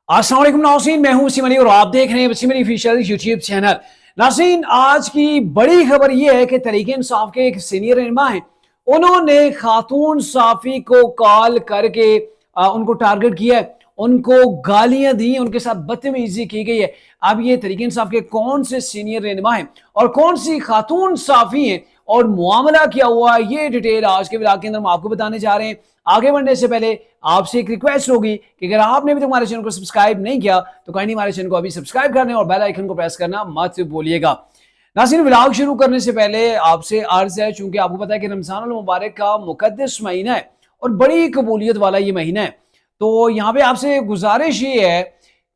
अस्सलाम वालेकुम नाज़रीन, मैं हूं वसीम अली और आप देख रहे हैं Waseem Ali official YouTube channel. नाज़रीन, आज की बड़ी खबर यह है कि तहरीक इंसाफ के एक सीनियर रहनुमा हैं, उन्होंने खातून साफी को कॉल करके उनको टारगेट किया है, उनको गालियां दी, उनके साथ बदतमीजी की गई है। अब ये तहरीक इंसाफ के कौन से सीनियर रहनुमा हैं और कौन सी खातून साफी हैं और मामला क्या हुआ, ये डिटेल आज के व्लॉग के अंदर हम आपको बताने जा रहे हैं। आगे बढ़ने से पहले आपसे एक रिक्वेस्ट होगी कि अगर आपने अभी तक हमारे चैनल को सब्सक्राइब नहीं किया तो काइंडली हमारे चैनल को अभी सब्सक्राइब करने और बेल आइकन को प्रेस करना मत भूलिएगा। नाज़रीन, व्लॉग शुरू करने से पहले आपसे अर्ज है, चूंकि आपको पता है कि रमजान मुबारक का मुकद्दस महीना है और बड़ी कबूलियत वाला ये महीना है, तो यहाँ पे आपसे गुजारिश ये है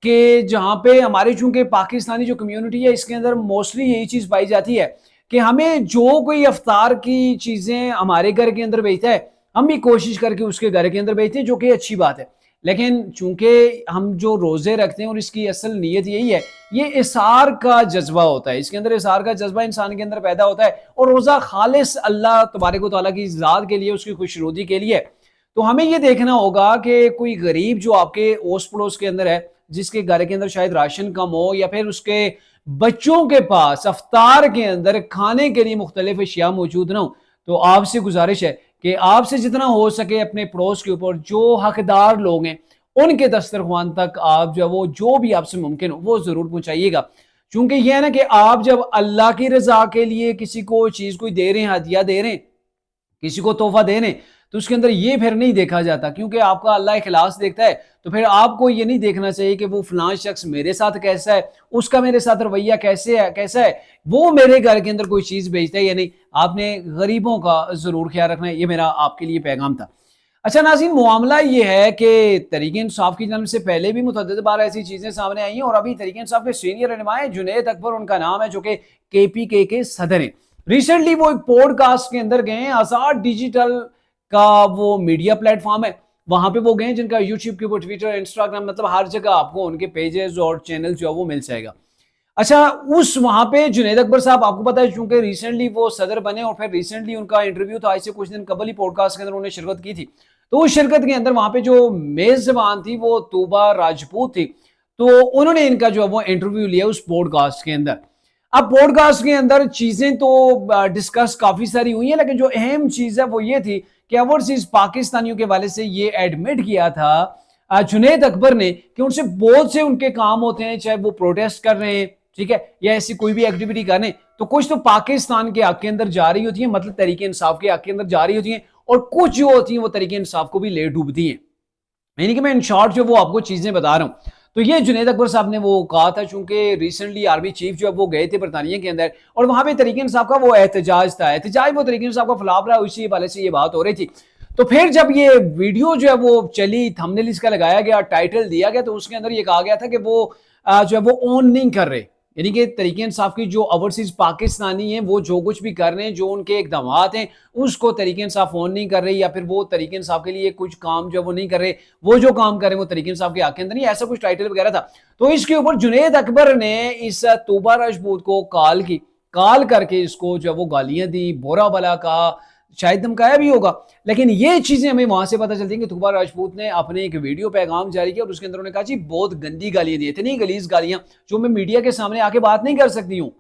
कि जहाँ पे हमारे चूंकि पाकिस्तानी जो कम्युनिटी है इसके अंदर मोस्टली यही चीज़ पाई जाती है कि हमें जो कोई अफ्तार की चीज़ें हमारे घर के अंदर भेजता है हम भी कोशिश करके उसके घर के अंदर भेजते हैं, जो कि अच्छी बात है। लेकिन चूंकि हम जो रोजे रखते हैं और इसकी असल नीयत यही है, ये इसार का जज्बा होता है, इसके अंदर इसार का जज्बा इंसान के अंदर पैदा होता है और रोजा खालिस अल्लाह तबारक व तआला की ज़ात के लिए, उसकी खुशनुदी के लिए। तो हमें ये देखना होगा कि कोई गरीब जो आपके ओस पड़ोस के अंदर है, जिसके घर के अंदर शायद राशन कम हो या फिर उसके बच्चों के पास अफ्तार के अंदर खाने के लिए मुख्तलिफ अशिया मौजूद ना हो, तो आपसे गुजारिश है कि आपसे जितना हो सके अपने पड़ोस के ऊपर जो हकदार लोग हैं उनके दस्तरख्वान तक आप जो भी आपसे मुमकिन हो वो जरूर पहुंचाइएगा। क्योंकि यह है ना कि आप जब अल्लाह की रजा के लिए किसी को चीज कोई दे रहे हैं, हदिया दे रहे हैं, किसी को तोहफा दे रहे हैं, तो उसके अंदर ये फिर नहीं देखा जाता, क्योंकि आपका अल्लाह इखलास देखता है। तो फिर आपको ये नहीं देखना चाहिए कि वो फलां शख्स मेरे साथ कैसा है, उसका मेरे साथ रवैया कैसा है, वो मेरे घर के अंदर कोई चीज भेजता है या नहीं। आपने गरीबों का जरूर ख्याल रखना है, ये मेरा आपके लिए पैगाम था। अच्छा नाज़रीन, मामला ये है कि तहरीक इंसाफ की जन्म से पहले भी मुतअद्दिद बार ऐसी चीजें सामने आई हैं और अभी तहरीक इंसाफ के सीनियर रहनुमा हैं जुनैद अकबर उनका नाम है, जो कि KPK के सदर हैं। रिसेंटली वो एक पॉडकास्ट के अंदर गए, आजाद डिजिटल का वो मीडिया प्लेटफॉर्म है, वहां पे वो गए, जिनका यूट्यूब के ऊपर, ट्विटर, इंस्टाग्राम, मतलब हर जगह आपको उनके पेजेस और चैनल जो है वो मिल जाएगा। अच्छा, उस वहां पे जुनैद अकबर साहब, आपको पता है चूंकि रिसेंटली वो सदर बने और फिर रिसेंटली उनका इंटरव्यू था, इससे कुछ दिन कबल ही पॉडकास्ट के अंदर उन्होंने शिरकत की थी। तो उस शिरकत के अंदर वहां पे जो मेजबान थी वो तूबा राजपूत थी, तो उन्होंने इनका जो है वो इंटरव्यू लिया उस पॉडकास्ट के अंदर। अब पॉडकास्ट के अंदर चीजें तो डिस्कस काफी सारी हुई है, लेकिन जो अहम चीज है वो ये थी कि ओवरसीज पाकिस्तानियों के वाले से ये एडमिट किया था जुनैद अकबर ने कि उनसे बहुत से उनके काम होते हैं, चाहे वो प्रोटेस्ट कर रहे हैं, ठीक है, या ऐसी कोई भी एक्टिविटी कर रहे हैं, तो कुछ तो पाकिस्तान के हक के अंदर जा रही होती है, मतलब तहरीक इंसाफ के हक के अंदर जा रही होती है, और कुछ जो होती है वो तहरीक इंसाफ को भी ले डूबती है। यानी कि मैं इन शॉर्ट जो वो आपको चीजें बता रहा हूं। तो ये जुनैद अकबर साहब ने वो कहा था, चूंकि रिसेंटली आर्मी चीफ जो है वो गए थे बरतानिया के अंदर और वहां पे तहरीक इंसाफ का वो एहतजाज था, वो तहरीक इंसाफ का खिलाफ रहा, इसी वाले से ये बात हो रही थी। तो फिर जब ये वीडियो जो है वो चली, थंबनेल इसका लगाया गया, टाइटल दिया गया, तो उसके अंदर ये कहा गया था कि वो जो है वो ऑन नहीं कर रहे, यानी कि तहरीक इंसाफ की जो ओवरसीज पाकिस्तानी हैं वो जो कुछ भी कर रहे हैं, जो उनके इकदाम हैं उसको तहरीक इंसाफ ऑन नहीं कर रही, या फिर वो तहरीक इंसाफ के लिए कुछ काम जो वो नहीं कर रहे, वो जो काम कर रहे हैं वो तहरीक इंसाफ के हक के अंदर नहीं, ऐसा कुछ टाइटल वगैरह था। तो इसके ऊपर जुनैद अकबर ने इस तूबा राजपूत को कॉल करके इसको जो वो गालियां दी, बोरा बला कहा, शायद धमकाया भी होगा। लेकिन ये चीजें हमें वहां से पता चलती है कि तूबा राजपूत ने अपने एक वीडियो पैगाम जारी किया और उसके अंदर उन्होंने कहा जी बहुत गंदी गालियां दी, इतनी गलीज गालियां जो मैं मीडिया के सामने आके बात नहीं कर सकती हूँ।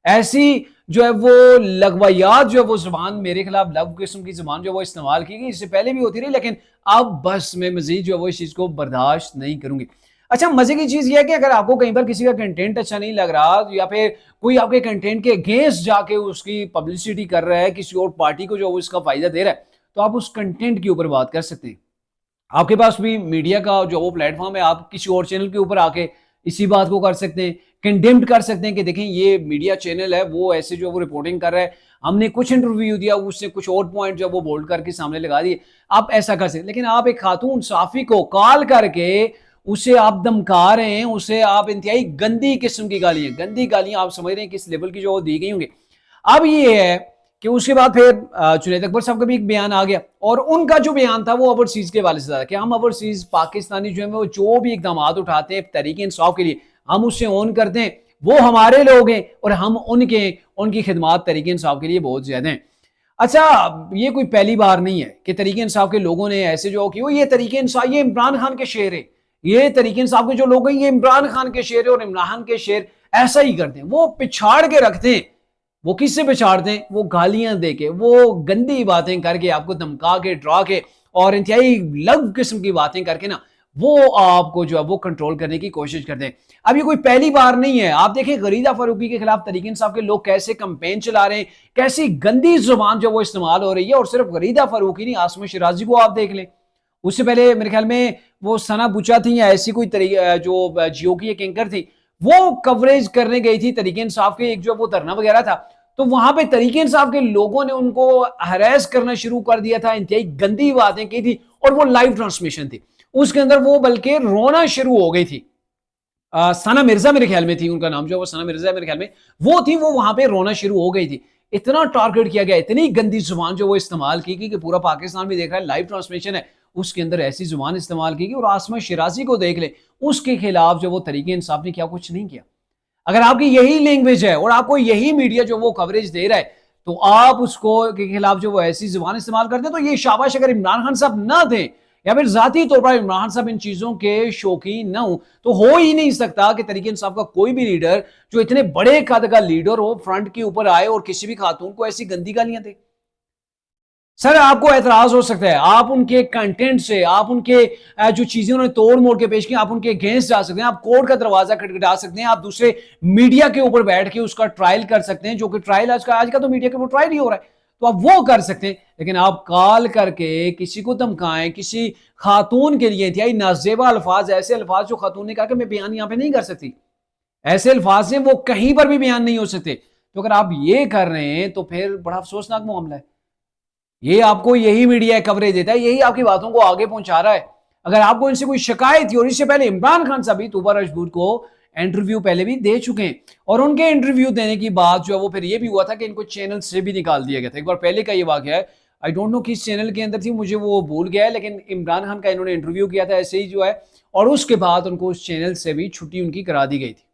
ऐसी जो है वो लगवायात जो है वो जुबान मेरे खिलाफ लव किस्म की जुबान जो है वो इस्तेमाल की गई, इससे पहले भी होती रही, लेकिन अब बस मैं मजीद जो है वो इस चीज को बर्दाश्त नहीं करूंगी। अच्छा, मजे की चीज ये है कि अगर आपको कहीं पर किसी का कंटेंट अच्छा नहीं लग रहा, या फिर कोई आपके कंटेंट के अगेंस्ट जाके उसकी पब्लिसिटी कर रहा है, किसी और पार्टी को जो वो इसका फायदा दे रहा है, तो आप उस कंटेंट के ऊपर बात कर सकते हैं। आपके पास भी मीडिया का जो वो प्लेटफॉर्म है, आप किसी और चैनल के ऊपर आके इसी बात को कर सकते हैं, कंडेम्ड कर सकते हैं कि देखें ये मीडिया चैनल है वो ऐसे जो वो रिपोर्टिंग कर रहा है, हमने कुछ इंटरव्यू दिया, उससे कुछ और पॉइंट जो वो बोल्ड करके सामने लगा दिए, आप ऐसा कर सकते। लेकिन आप एक खातून साफी को कॉल करके उसे आप धमका रहे हैं, उसे आप इंतहाई गंदी किस्म की गालियां आप समझ रहे हैं किस लेवल की जो दी गई होंगी। अब ये है कि उसके बाद फिर जुनैद अकबर साहब का भी एक बयान आ गया और उनका जो बयान था वो ओवरसीज के वाले से था कि हम ओवरसीज पाकिस्तानी जो है वो जो भी इकदाम उठाते हैं तहरीक इंसाफ के लिए, हम उससे ऑन करते हैं, वो हमारे लोग हैं और हम उनकी खिदमत तहरीक इंसाफ के लिए बहुत ज्यादा हैं। अच्छा, ये कोई पहली बार नहीं है कि तहरीक इंसाफ के लोगों ने ऐसे जो कि ये तहरीक इंसाफ, ये इमरान खान के शेर है, یہ تحریک انصاف کے جو لوگ ہیں یہ عمران خان کے شعر اور عمران خان کے شعر ایسا ہی کرتے ہیں، وہ پچھاڑ کے رکھتے ہیں. وہ کس سے پچھاڑتے ہیں؟ وہ گالیاں دے کے، وہ گندی باتیں کر کے، آپ کو دھمکا کے، ڈرا کے اور انتہائی لغو قسم کی باتیں کر کے نا وہ آپ کو جو ہے وہ کنٹرول کرنے کی کوشش کرتے ہیں. اب یہ کوئی پہلی بار نہیں ہے. آپ دیکھیں غریدہ فاروقی کے خلاف تحریک انصاف کے لوگ کیسے کمپین چلا رہے ہیں، کیسی گندی زبان جو وہ استعمال ہو رہی ہے. اور صرف غریدہ فاروقی نہیں، عاصمہ شیرازی کو آپ دیکھ لیں. اس سے پہلے میرے خیال میں وہ ثنا بچا تھی یا ایسی کوئی جو جیو کی ایک اینکر تھی، وہ کوریج کرنے گئی تھی تحریک انصاف کے ایک جو وہ دھرنا وغیرہ تھا، تو وہاں پہ تحریک انصاف کے لوگوں نے ان کو ہراس کرنا شروع کر دیا تھا، انتہائی گندی باتیں کی تھی. اور وہ لائیو ٹرانسمیشن تھی، اس کے اندر وہ بلکہ رونا شروع ہو گئی تھی. ثنا مرزا میرے خیال میں تھی، ان کا نام جو ہے وہ ثنا مرزا میرے خیال میں وہ تھی، وہ وہاں پہ رونا شروع ہو گئی تھی. اتنا ٹارگٹ کیا گیا، اتنی گندی زبان جو وہ استعمال کی کہ پورا پاکستان بھی دیکھ رہا ہے، لائیو ٹرانسمیشن ہے، اس کے اندر ایسی زبان استعمال کی گئی. اور عاصمہ شیرازی کو دیکھ لے، اس کے خلاف جو وہ تحریک انصاف نے کیا کچھ نہیں کیا. اگر آپ کی یہی لینگویج ہے اور آپ کو یہی میڈیا جو وہ کوریج دے رہا ہے، تو آپ اس کو کے خلاف جو وہ ایسی زبان استعمال کرتے ہیں، تو یہ شاباش. اگر عمران خان صاحب نہ تھے یا پھر ذاتی طور پر عمران خان صاحب ان چیزوں کے شوقین نہ ہوں، تو ہو ہی نہیں سکتا کہ تحریک انصاف کا کوئی بھی لیڈر جو اتنے بڑے قد کا لیڈر ہو فرنٹ کے اوپر آئے اور کسی بھی خاتون کو ایسی گندی گالیاں دے. سر آپ کو اعتراض ہو سکتا ہے، آپ ان کے کنٹینٹ سے، آپ ان کے جو چیزیں انہوں نے توڑ موڑ کے پیش کی، آپ ان کے اگینسٹ جا سکتے ہیں، آپ کورٹ کا دروازہ کھٹکھٹا سکتے ہیں، آپ دوسرے میڈیا کے اوپر بیٹھ کے اس کا ٹرائل کر سکتے ہیں، جو کہ ٹرائل آج کا تو میڈیا کے اوپر ٹرائل ہی ہو رہا ہے، تو آپ وہ کر سکتے ہیں. لیکن آپ کال کر کے کسی کو دھمکائیں، کسی خاتون کے لیے انتہائی نازیبا الفاظ، ایسے الفاظ جو خاتون نے کہا کہ میں بیان یہاں پہ نہیں کر سکتی، ایسے الفاظ ہیں وہ کہیں پر بھی بیان نہیں ہو سکتے. تو اگر آپ یہ کر رہے ہیں تو پھر بڑا افسوسناک معاملہ ہے. یہ آپ کو یہی میڈیا کوریج دیتا ہے، یہی آپ کی باتوں کو آگے پہنچا رہا ہے. اگر آپ کو ان سے کوئی شکایت تھی، اور اس سے پہلے عمران خان صاحب بھی طوبہ رشبور کو انٹرویو پہلے بھی دے چکے ہیں، اور ان کے انٹرویو دینے کی بات جو ہے وہ پھر یہ بھی ہوا تھا کہ ان کو چینل سے بھی نکال دیا گیا تھا. ایک بار پہلے کا یہ واقعہ ہے، آئی ڈونٹ نو کس چینل کے اندر تھی، مجھے وہ بھول گیا ہے، لیکن عمران خان کا انہوں نے انٹرویو کیا تھا ایسے ہی جو ہے، اور اس کے بعد ان کو اس چینل سے بھی چھٹی ان کی کرا دی گئی تھی.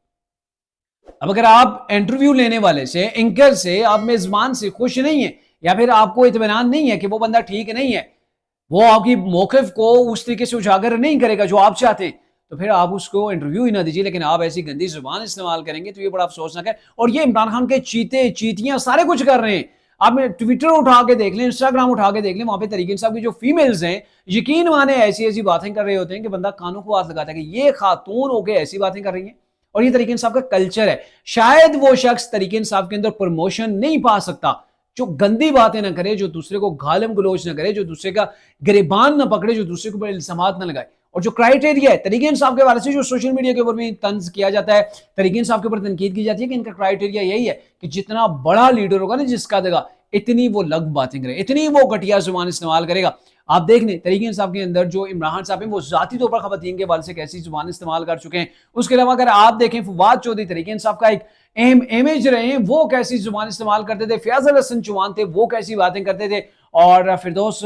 اب اگر آپ انٹرویو لینے والے سے، اینکر سے، آپ میزبان سے خوش نہیں ہیں، یا پھر آپ کو اطمینان نہیں ہے کہ وہ بندہ ٹھیک نہیں ہے، وہ آپ کی موقف کو اس طریقے سے اجاگر نہیں کرے گا جو آپ چاہتے ہیں، تو پھر آپ اس کو انٹرویو ہی نہ دیجیے. لیکن آپ ایسی گندی زبان استعمال کریں گے تو یہ بڑا افسوسناک ہے. اور یہ عمران خان کے چیتے چیتیاں سارے کچھ کر رہے ہیں. آپ ٹویٹر اٹھا کے دیکھ لیں، انسٹاگرام اٹھا کے دیکھ لیں، وہاں پہ تحریک انصاف کی جو فیمیلز ہیں، یقین مانے ایسی ایسی باتیں کر رہے ہوتے ہیں کہ بندہ کانوں کو ہاتھ لگاتا ہے کہ یہ خاتون ہو کے ایسی باتیں کر رہی ہیں. اور یہ تحریک انصاف کا کلچر ہے. شاید وہ شخص تحریک انصاف کے اندر پروموشن نہیں پا سکتا جو گندی باتیں نہ کرے، جو دوسرے کو گالم گلوچ نہ کرے، جو دوسرے کا گریبان نہ پکڑے، جو دوسرے کو الزامات نہ لگائے. اور جو کرائیٹیریا ہے تحریک انصاف کے حوالے سے جو سوشل میڈیا کے اوپر بھی طنز کیا جاتا ہے، تحریک انصاف کے اوپر تنقید کی جاتی ہے کہ ان کا کرائیٹیریا یہی ہے کہ جتنا بڑا لیڈر ہوگا نا جس کا دے گا، اتنی وہ لگ باتیں کرے، اتنی وہ گھٹیا زبان استعمال کرے گا. آپ دیکھ لیں تحریک انصاف کے اندر جو عمران خان صاحب ہیں وہ ذاتی طور پر خواتین کے حوالے سے کیسی زبان استعمال کر چکے ہیں. اس کے علاوہ اگر آپ دیکھیں فواد چودھری تحریک انصاف کا ایک اہم امیج رہے ہیں، وہ کیسی زبان استعمال کرتے تھے. فیاض الحسن چوہان تھے، وہ کیسی باتیں کرتے تھے. اور فردوس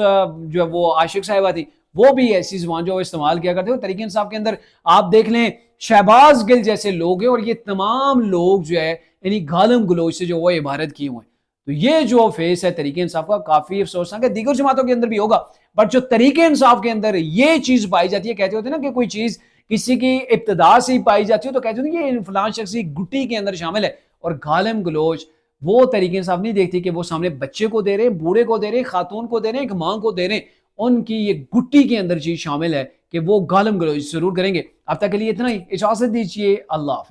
جو وہ عاشق صاحبہ تھی، وہ بھی ایسی زبان جو استعمال کیا کرتے ہیں. تحریک انصاف کے اندر آپ دیکھ لیں شہباز گل جیسے لوگ ہیں، اور یہ تمام لوگ جو ہے یعنی گالم گلوچ سے جو وہ عبارت کیے ہوئے ہیں. تو یہ جو فیس ہے تحریک انصاف کا کافی افسوسناک ہے. دیگر جماعتوں کے اندر بھی ہوگا، بٹ جو تحریک انصاف کے اندر یہ چیز پائی جاتی ہے، کہتے ہوتے ہیں نا کہ کوئی چیز کسی کی ابتدا سے ہی پائی جاتی ہے، تو کہتے ہوتے ہیں کہ یہ فلاں شخص کی گٹی کے اندر شامل ہے. اور گالم گلوچ وہ تحریک انصاف نہیں دیکھتی کہ وہ سامنے بچے کو دے رہے، بوڑھے کو دے رہے، خاتون کو دے رہے، ایک ماں کو دے رہے، ان کی یہ گٹی کے اندر چیز شامل ہے کہ وہ گالم گلوچ ضرور کریں گے. اب تک کے لیے اتنا ہی، اجازت دیجیے، اللہ حافظ.